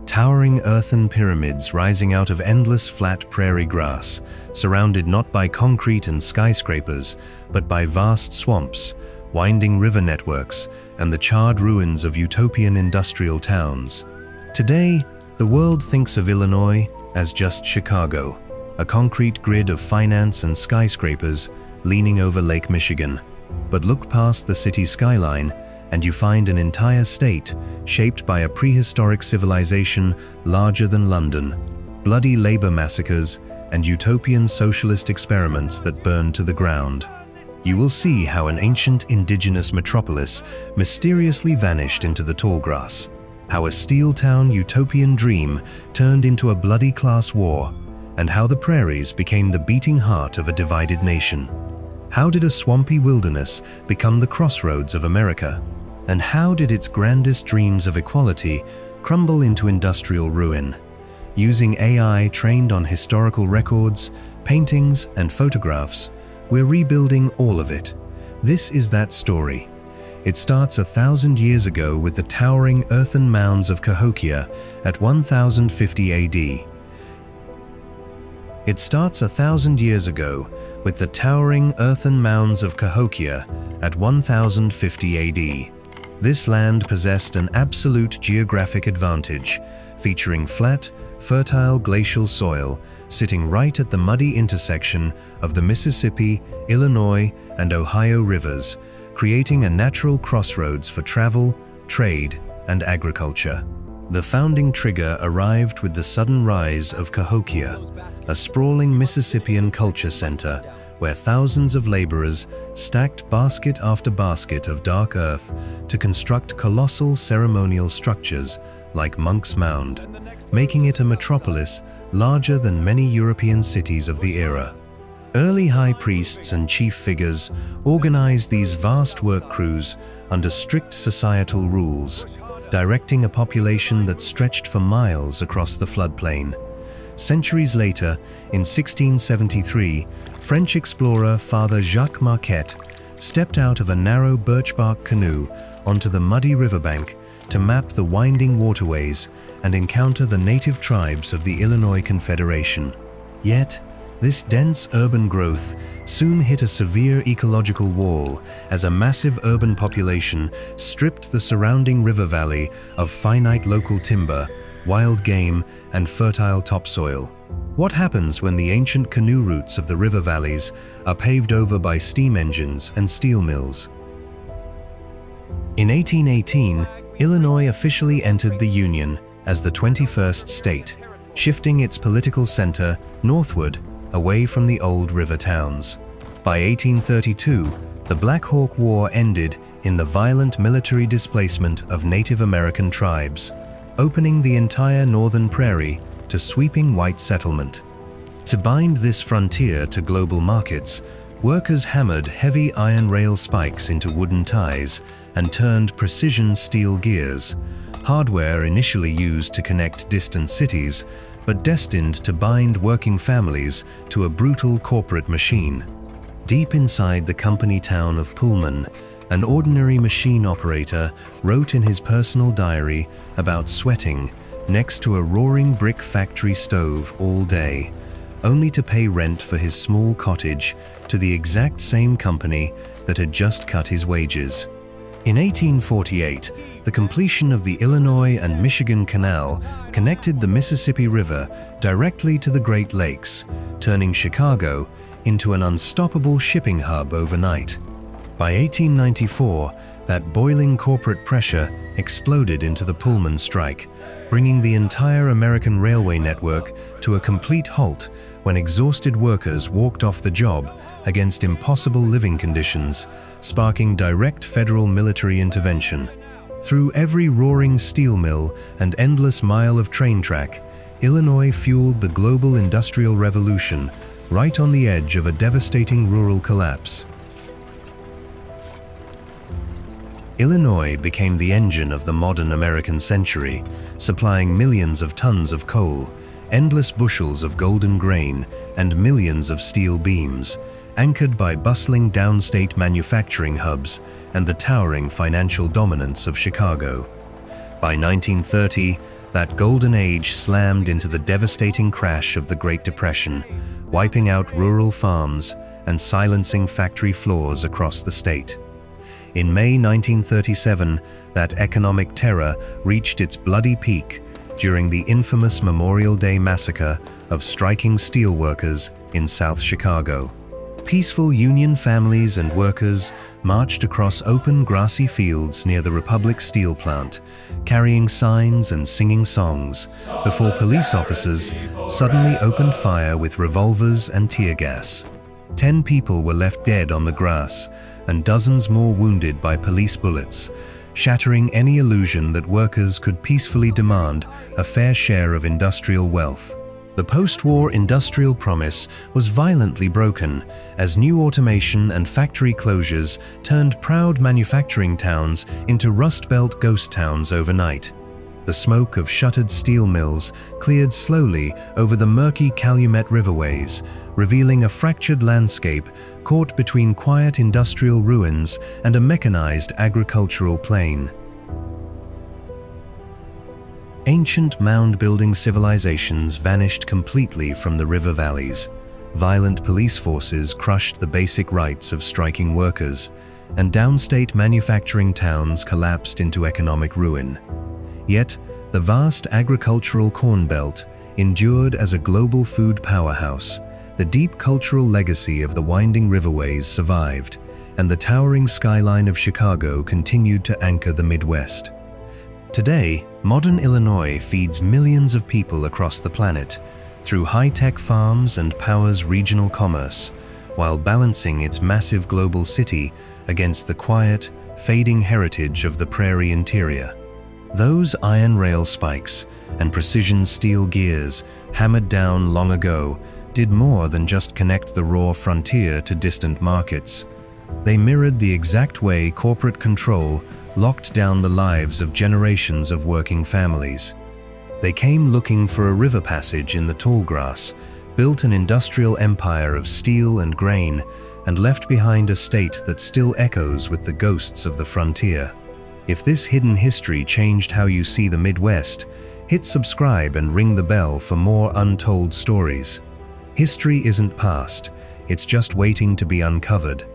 towering earthen pyramids rising out of endless flat prairie grass, surrounded not by concrete and skyscrapers, but by vast swamps, winding river networks, and the charred ruins of utopian industrial towns. Today, the world thinks of Illinois as just Chicago, a concrete grid of finance and skyscrapers leaning over Lake Michigan. But look past the city skyline, and you find an entire state shaped by a prehistoric civilization larger than London, bloody labor massacres, and utopian socialist experiments that burned to the ground. You will see how an ancient indigenous metropolis mysteriously vanished into the tall grass, how a steel town utopian dream turned into a bloody class war, and how the prairies became the beating heart of a divided nation. How did a swampy wilderness become the crossroads of America? And how did its grandest dreams of equality crumble into industrial ruin? Using AI trained on historical records, paintings, and photographs, we're rebuilding all of it. This is that story. It starts 1,000 years ago with the towering earthen mounds of Cahokia at 1050 AD. It starts 1,000 years ago with the towering earthen mounds of Cahokia at 1050 AD. This land possessed an absolute geographic advantage, featuring flat, fertile glacial soil sitting right at the muddy intersection of the Mississippi, Illinois, and Ohio rivers, creating a natural crossroads for travel, trade, and agriculture. The founding trigger arrived with the sudden rise of Cahokia, a sprawling Mississippian culture center where thousands of laborers stacked basket after basket of dark earth to construct colossal ceremonial structures like Monk's Mound, making it a metropolis larger than many European cities of the era. Early high priests and chief figures organized these vast work crews under strict societal rules, directing a population that stretched for miles across the floodplain. Centuries later, in 1673, French explorer Father Jacques Marquette stepped out of a narrow birch-bark canoe onto the muddy riverbank to map the winding waterways and encounter the native tribes of the Illinois Confederation. Yet, this dense urban growth soon hit a severe ecological wall as a massive urban population stripped the surrounding river valley of finite local timber, wild game, and fertile topsoil. What happens when the ancient canoe routes of the river valleys are paved over by steam engines and steel mills? In 1818, Illinois officially entered the Union as the 21st state, shifting its political center northward, away from the old river towns. By 1832, the Black Hawk War ended in the violent military displacement of Native American tribes, opening the entire northern prairie to sweeping white settlement. To bind this frontier to global markets, workers hammered heavy iron rail spikes into wooden ties and turned precision steel gears, hardware initially used to connect distant cities, but destined to bind working families to a brutal corporate machine. Deep inside the company town of Pullman, an ordinary machine operator wrote in his personal diary about sweating next to a roaring brick factory stove all day, only to pay rent for his small cottage to the exact same company that had just cut his wages. In 1848, the completion of the Illinois and Michigan Canal connected the Mississippi River directly to the Great Lakes, turning Chicago into an unstoppable shipping hub overnight. By 1894, that boiling corporate pressure exploded into the Pullman Strike, bringing the entire American railway network to a complete halt when exhausted workers walked off the job against impossible living conditions, sparking direct federal military intervention. Through every roaring steel mill and endless mile of train track, Illinois fueled the global industrial revolution, right on the edge of a devastating rural collapse. Illinois became the engine of the modern American century, supplying millions of tons of coal, endless bushels of golden grain, and millions of steel beams, anchored by bustling downstate manufacturing hubs and the towering financial dominance of Chicago. By 1930, That golden age slammed into the devastating crash of the Great Depression, wiping out rural farms and silencing factory floors across the state. In May 1937, that economic terror reached its bloody peak during the infamous Memorial Day Massacre of striking steelworkers in South Chicago. Peaceful Union families and workers marched across open grassy fields near the Republic Steel Plant, carrying signs and singing songs, before police officers suddenly opened fire with revolvers and tear gas. 10 people were left dead on the grass, and dozens more wounded by police bullets, shattering any illusion that workers could peacefully demand a fair share of industrial wealth. The post-war industrial promise was violently broken as new automation and factory closures turned proud manufacturing towns into Rust Belt ghost towns overnight. The smoke of shuttered steel mills cleared slowly over the murky Calumet riverways, revealing a fractured landscape caught between quiet industrial ruins and a mechanized agricultural plain. Ancient mound-building civilizations vanished completely from the river valleys. Violent police forces crushed the basic rights of striking workers, and downstate manufacturing towns collapsed into economic ruin. Yet, the vast agricultural corn belt endured as a global food powerhouse. The deep cultural legacy of the winding riverways survived, and the towering skyline of Chicago continued to anchor the Midwest. Today, modern Illinois feeds millions of people across the planet through high-tech farms and powers regional commerce, while balancing its massive global city against the quiet, fading heritage of the prairie interior. Those iron rail spikes and precision steel gears, hammered down long ago, did more than just connect the raw frontier to distant markets. They mirrored the exact way corporate control locked down the lives of generations of working families. They came looking for a river passage in the tall grass, built an industrial empire of steel and grain, and left behind a state that still echoes with the ghosts of the frontier. If this hidden history changed how you see the Midwest, hit subscribe and ring the bell for more untold stories. History isn't past, it's just waiting to be uncovered.